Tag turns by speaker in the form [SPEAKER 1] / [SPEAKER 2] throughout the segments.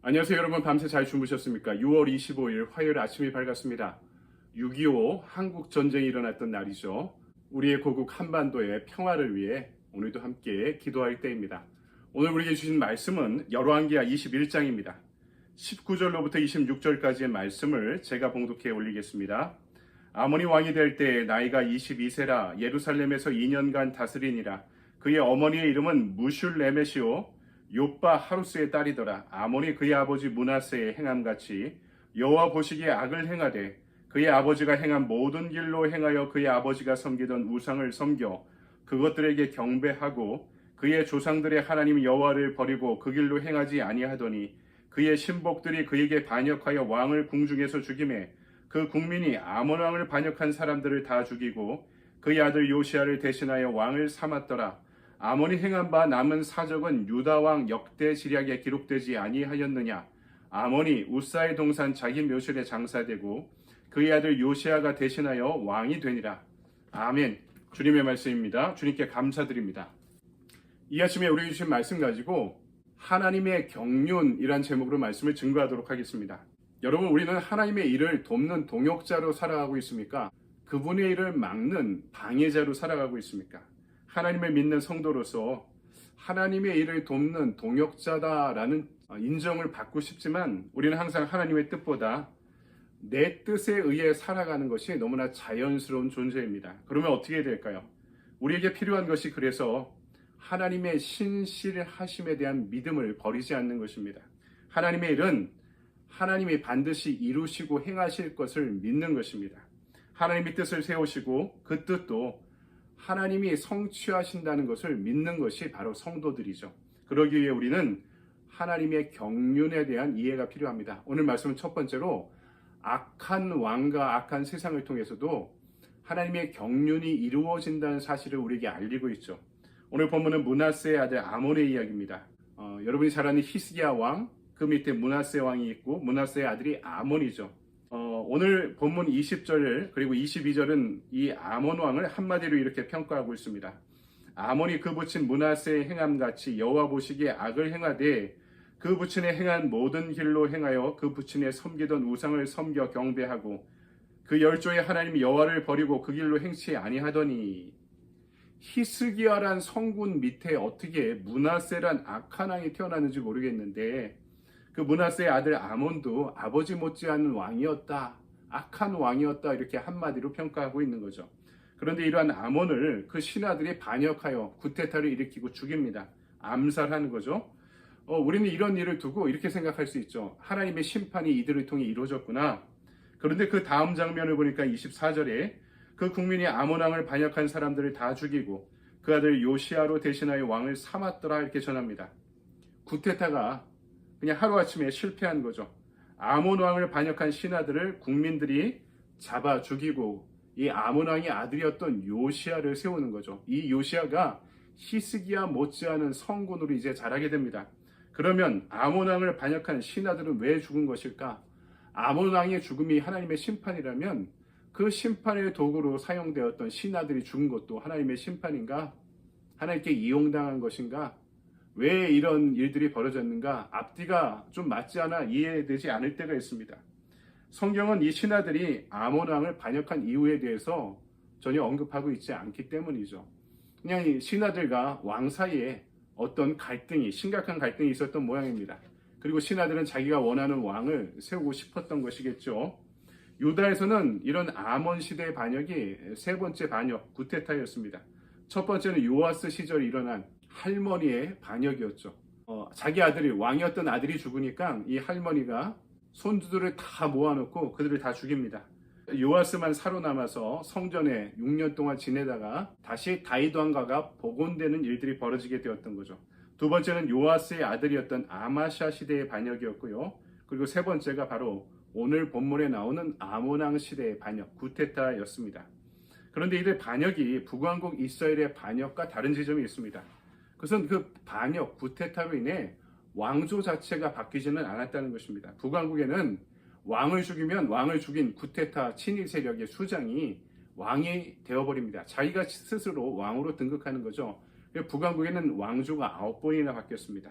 [SPEAKER 1] 안녕하세요 여러분. 밤새 잘 주무셨습니까? 6월 25일 화요일 아침이 밝았습니다. 6.25 한국전쟁이 일어났던 날이죠. 우리의 고국 한반도의 평화를 위해 오늘도 함께 기도할 때입니다. 오늘 우리에게 주신 말씀은 열왕기하 21장입니다. 19절로부터 26절까지의 말씀을 제가 봉독해 올리겠습니다. 아몬이 왕이 될 때 나이가 22세라 예루살렘에서 2년간 다스리니라. 그의 어머니의 이름은 무슐레메시오 욥바 하루스의 딸이더라. 아몬이 그의 아버지 므낫세의 행함같이 여호와 보시기에 악을 행하되 그의 아버지가 행한 모든 길로 행하여 그의 아버지가 섬기던 우상을 섬겨 그것들에게 경배하고 그의 조상들의 하나님 여호와를 버리고 그 길로 행하지 아니하더니 그의 신복들이 그에게 반역하여 왕을 궁중에서 죽이매 그 국민이 아몬 왕을 반역한 사람들을 다 죽이고 그의 아들 요시아를 대신하여 왕을 삼았더라. 아몬이 행한 바 남은 사적은 유다 왕 역대 지략에 기록되지 아니하였느냐. 아몬이 우사의 동산 자기 묘실에 장사되고 그의 아들 요시아가 대신하여 왕이 되니라. 아멘. 주님의 말씀입니다. 주님께 감사드립니다. 이 아침에 우리에게 주신 말씀 가지고 하나님의 경륜이란 제목으로 말씀을 증거하도록 하겠습니다. 여러분, 우리는 하나님의 일을 돕는 동역자로 살아가고 있습니까? 그분의 일을 막는 방해자로 살아가고 있습니까? 하나님을 믿는 성도로서 하나님의 일을 돕는 동역자다라는 인정을 받고 싶지만 우리는 항상 하나님의 뜻보다 내 뜻에 의해 살아가는 것이 너무나 자연스러운 존재입니다. 그러면 어떻게 될까요? 우리에게 필요한 것이 그래서 하나님의 신실하심에 대한 믿음을 버리지 않는 것입니다. 하나님의 일은 하나님이 반드시 이루시고 행하실 것을 믿는 것입니다. 하나님의 뜻을 세우시고 그 뜻도 하나님이 성취하신다는 것을 믿는 것이 바로 성도들이죠. 그러기 위해 우리는 하나님의 경륜에 대한 이해가 필요합니다. 오늘 말씀은 첫 번째로 악한 왕과 악한 세상을 통해서도 하나님의 경륜이 이루어진다는 사실을 우리에게 알리고 있죠. 오늘 본문은 므낫세의 아들 아몬의 이야기입니다. 여러분이 잘 아는 히스기야 왕, 그 밑에 므낫세 왕이 있고 므낫세의 아들이 아몬이죠. 오늘 본문 20절 그리고 22절은 이 아몬 왕을 한마디로 이렇게 평가하고 있습니다. 아몬이 그 부친 므낫세의 행함같이 여호와 보시기에 악을 행하되 그 부친의 행한 모든 길로 행하여 그 부친의 섬기던 우상을 섬겨 경배하고 그 열조의 하나님 여호와를 버리고 그 길로 행치 아니하더니. 히스기야란 성군 밑에 어떻게 므낫세란 악한 왕이 태어났는지 모르겠는데 그 므낫세의 아들 아몬도 아버지 못지않은 왕이었다, 악한 왕이었다, 이렇게 한마디로 평가하고 있는 거죠. 그런데 이러한 아몬을 그 신하들이 반역하여 구테타를 일으키고 죽입니다. 암살하는 거죠. 우리는 이런 일을 두고 이렇게 생각할 수 있죠. 하나님의 심판이 이들을 통해 이루어졌구나. 그런데 그 다음 장면을 보니까 24절에 그 국민이 아몬 왕을 반역한 사람들을 다 죽이고 그 아들 요시아로 대신하여 왕을 삼았더라, 이렇게 전합니다. 구테타가 그냥 하루아침에 실패한 거죠. 아몬 왕을 반역한 신하들을 국민들이 잡아 죽이고 이 아몬 왕의 아들이었던 요시아를 세우는 거죠. 이 요시아가 히스기야 못지않은 성군으로 이제 자라게 됩니다. 그러면 아몬 왕을 반역한 신하들은 왜 죽은 것일까? 아몬 왕의 죽음이 하나님의 심판이라면 그 심판의 도구로 사용되었던 신하들이 죽은 것도 하나님의 심판인가? 하나님께 이용당한 것인가? 왜 이런 일들이 벌어졌는가? 앞뒤가 좀 맞지 않아 이해되지 않을 때가 있습니다. 성경은 이 신하들이 아몬 왕을 반역한 이유에 대해서 전혀 언급하고 있지 않기 때문이죠. 그냥 이 신하들과 왕 사이에 어떤 갈등이, 심각한 갈등이 있었던 모양입니다. 그리고 신하들은 자기가 원하는 왕을 세우고 싶었던 것이겠죠. 유다에서는 이런 아몬 시대의 반역이 세 번째 반역, 구테타였습니다. 첫 번째는 요아스 시절에 일어난 할머니의 반역이었죠. 자기 아들이, 왕이었던 아들이 죽으니까 이 할머니가 손주들을 다 모아놓고 그들을 다 죽입니다. 요아스만 살아남아서 성전에 6년 동안 지내다가 다시 다윗 왕가가 복원되는 일들이 벌어지게 되었던 거죠. 두 번째는 요아스의 아들이었던 아마샤 시대의 반역이었고요. 그리고 세 번째가 바로 오늘 본문에 나오는 아몬 왕 시대의 반역, 구테타였습니다. 그런데 이들 반역이 북왕국 이스라엘의 반역과 다른 지점이 있습니다. 그것은 그 반역, 구테타로 인해 왕조 자체가 바뀌지는 않았다는 것입니다. 북왕국에는 왕을 죽이면 왕을 죽인 구테타 친일 세력의 수장이 왕이 되어버립니다. 자기가 스스로 왕으로 등극하는 거죠. 북왕국에는 왕조가 9번이나 바뀌었습니다.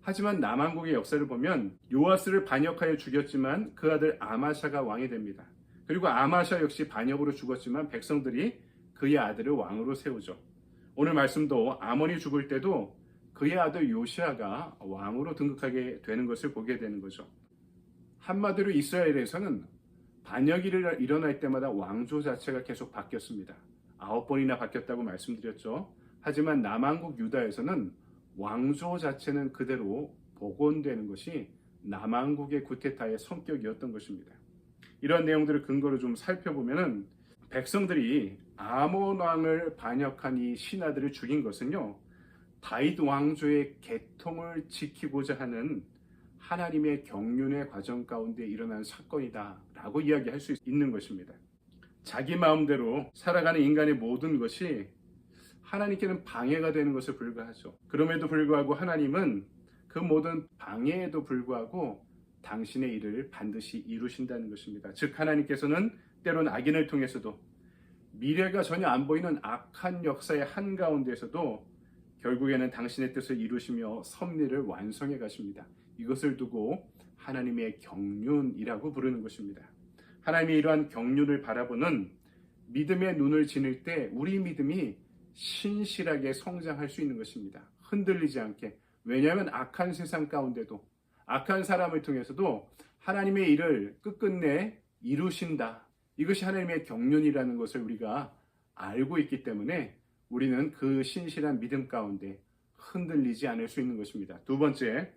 [SPEAKER 1] 하지만 남왕국의 역사를 보면 요아스를 반역하여 죽였지만 그 아들 아마샤가 왕이 됩니다. 그리고 아마샤 역시 반역으로 죽었지만 백성들이 그의 아들을 왕으로 세우죠. 오늘 말씀도 아몬이 죽을 때도 그의 아들 요시아가 왕으로 등극하게 되는 것을 보게 되는 거죠. 한마디로 이스라엘에서는 반역이 일어날 때마다 왕조 자체가 계속 바뀌었습니다. 9번이나 바뀌었다고 말씀드렸죠. 하지만 남왕국 유다에서는 왕조 자체는 그대로 복원되는 것이 남왕국의 구테타의 성격이었던 것입니다. 이런 내용들을 근거로 좀 살펴보면은 백성들이 아몬 왕을 반역한 이 신하들을 죽인 것은요, 다윗 왕조의 계통을 지키고자 하는 하나님의 경륜의 과정 가운데 일어난 사건이다라고 이야기할 수 있는 것입니다. 자기 마음대로 살아가는 인간의 모든 것이 하나님께는 방해가 되는 것을 불가하죠. 그럼에도 불구하고 하나님은 그 모든 방해에도 불구하고 당신의 일을 반드시 이루신다는 것입니다. 즉 하나님께서는 때론 악인을 통해서도 미래가 전혀 안 보이는 악한 역사의 한가운데에서도 결국에는 당신의 뜻을 이루시며 섭리를 완성해 가십니다. 이것을 두고 하나님의 경륜이라고 부르는 것입니다. 하나님의 이러한 경륜을 바라보는 믿음의 눈을 지닐 때 우리 믿음이 신실하게 성장할 수 있는 것입니다. 흔들리지 않게. 왜냐하면 악한 세상 가운데도 악한 사람을 통해서도 하나님의 일을 끝끝내 이루신다. 이것이 하나님의 경륜이라는 것을 우리가 알고 있기 때문에 우리는 그 신실한 믿음 가운데 흔들리지 않을 수 있는 것입니다. 두 번째,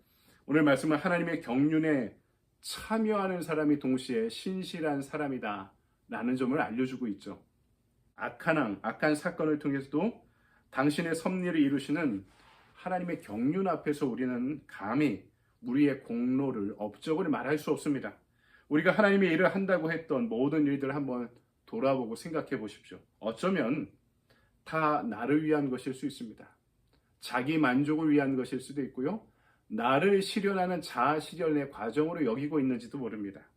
[SPEAKER 1] 오늘 말씀은 하나님의 경륜에 참여하는 사람이 동시에 신실한 사람이다 라는 점을 알려주고 있죠. 악한 사건을 통해서도 당신의 섭리를 이루시는 하나님의 경륜 앞에서 우리는 감히 우리의 공로를 업적을 말할 수 없습니다. 우리가 하나님의 일을 한다고 했던 모든 일들을 한번 돌아보고 생각해 보십시오. 어쩌면 다 나를 위한 것일 수 있습니다. 자기 만족을 위한 것일 수도 있고요. 나를 실현하는 자아 실현의 과정으로 여기고 있는지도 모릅니다.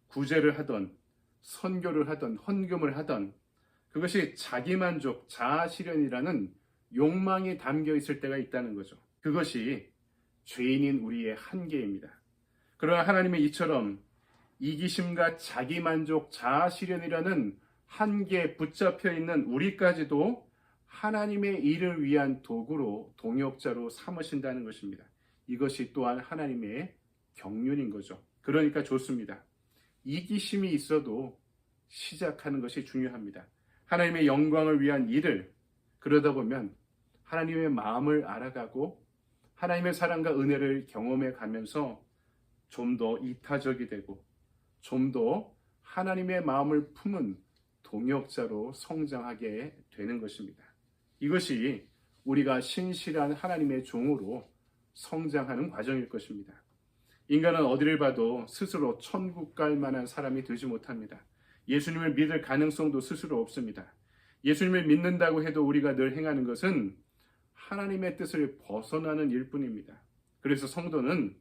[SPEAKER 1] 구제를 하던, 선교를 하던, 헌금을 하던 그것이 자기 만족, 자아 실현이라는 욕망이 담겨 있을 때가 있다는 거죠. 그것이 죄인인 우리의 한계입니다. 그러나 하나님의 이처럼 이기심과 자기 만족, 자아 실현이라는 한계에 붙잡혀 있는 우리까지도 하나님의 일을 위한 도구로 동역자로 삼으신다는 것입니다. 이것이 또한 하나님의 경륜인 거죠. 그러니까 좋습니다. 이기심이 있어도 시작하는 것이 중요합니다. 하나님의 영광을 위한 일을 그러다 보면 하나님의 마음을 알아가고 하나님의 사랑과 은혜를 경험해 가면서 좀 더 이타적이 되고 좀 더 하나님의 마음을 품은 동역자로 성장하게 되는 것입니다. 이것이 우리가 신실한 하나님의 종으로 성장하는 과정일 것입니다. 인간은 어디를 봐도 스스로 천국 갈 만한 사람이 되지 못합니다. 예수님을 믿을 가능성도 스스로 없습니다. 예수님을 믿는다고 해도 우리가 늘 행하는 것은 하나님의 뜻을 벗어나는 일뿐입니다. 그래서 성도는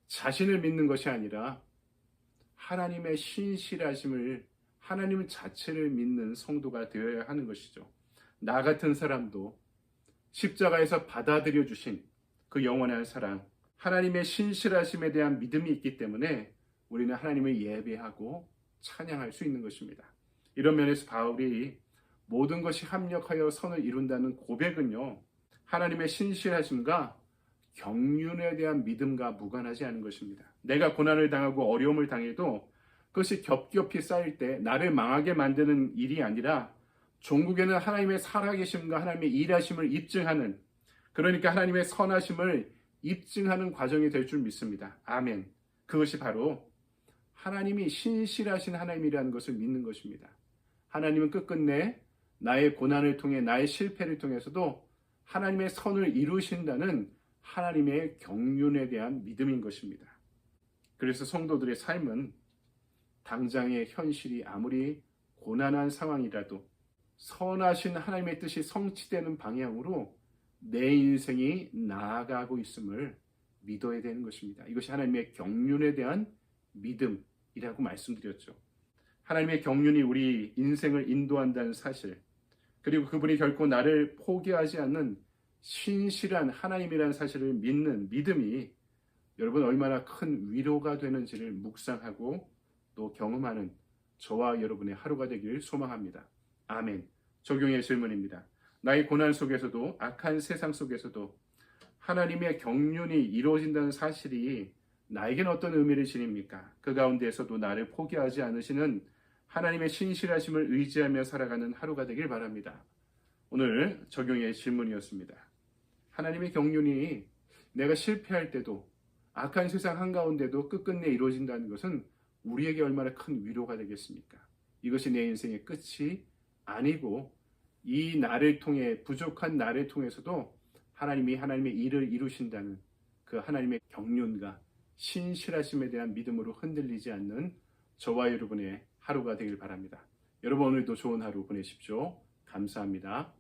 [SPEAKER 1] 자신을 믿는 것이 아니라 하나님의 신실하심을, 하나님 자체를 믿는 성도가 되어야 하는 것이죠. 나 같은 사람도 십자가에서 받아들여 주신 그 영원한 사랑, 하나님의 신실하심에 대한 믿음이 있기 때문에 우리는 하나님을 예배하고 찬양할 수 있는 것입니다. 이런 면에서 바울이 모든 것이 합력하여 선을 이룬다는 고백은요, 하나님의 신실하심과 경륜에 대한 믿음과 무관하지 않은 것입니다. 내가 고난을 당하고 어려움을 당해도 그것이 겹겹이 쌓일 때 나를 망하게 만드는 일이 아니라 종국에는 하나님의 살아계심과 하나님의 일하심을 입증하는, 그러니까 하나님의 선하심을 입증하는 과정이 될 줄 믿습니다. 아멘. 그것이 바로 하나님이 신실하신 하나님이라는 것을 믿는 것입니다. 하나님은 끝끝내 나의 고난을 통해, 나의 실패를 통해서도 하나님의 선을 이루신다는 하나님의 경륜에 대한 믿음인 것입니다. 그래서 성도들의 삶은 당장의 현실이 아무리 고난한 상황이라도 선하신 하나님의 뜻이 성취되는 방향으로 내 인생이 나아가고 있음을 믿어야 되는 것입니다. 이것이 하나님의 경륜에 대한 믿음이라고 말씀드렸죠. 하나님의 경륜이 우리 인생을 인도한다는 사실, 그리고 그분이 결코 나를 포기하지 않는 신실한 하나님이라는 사실을 믿는 믿음이 여러분 얼마나 큰 위로가 되는지를 묵상하고 또 경험하는 저와 여러분의 하루가 되길 소망합니다. 아멘. 적용의 질문입니다. 나의 고난 속에서도 악한 세상 속에서도 하나님의 경륜이 이루어진다는 사실이 나에겐 어떤 의미를 지닙니까? 그 가운데에서도 나를 포기하지 않으시는 하나님의 신실하심을 의지하며 살아가는 하루가 되길 바랍니다. 오늘 적용의 질문이었습니다. 하나님의 경륜이 내가 실패할 때도 악한 세상 한가운데도 끝끝내 이루어진다는 것은 우리에게 얼마나 큰 위로가 되겠습니까? 이것이 내 인생의 끝이 아니고 이 나를 통해 부족한 나를 통해서도 하나님이 하나님의 일을 이루신다는 그 하나님의 경륜과 신실하심에 대한 믿음으로 흔들리지 않는 저와 여러분의 하루가 되길 바랍니다. 여러분 오늘도 좋은 하루 보내십시오. 감사합니다.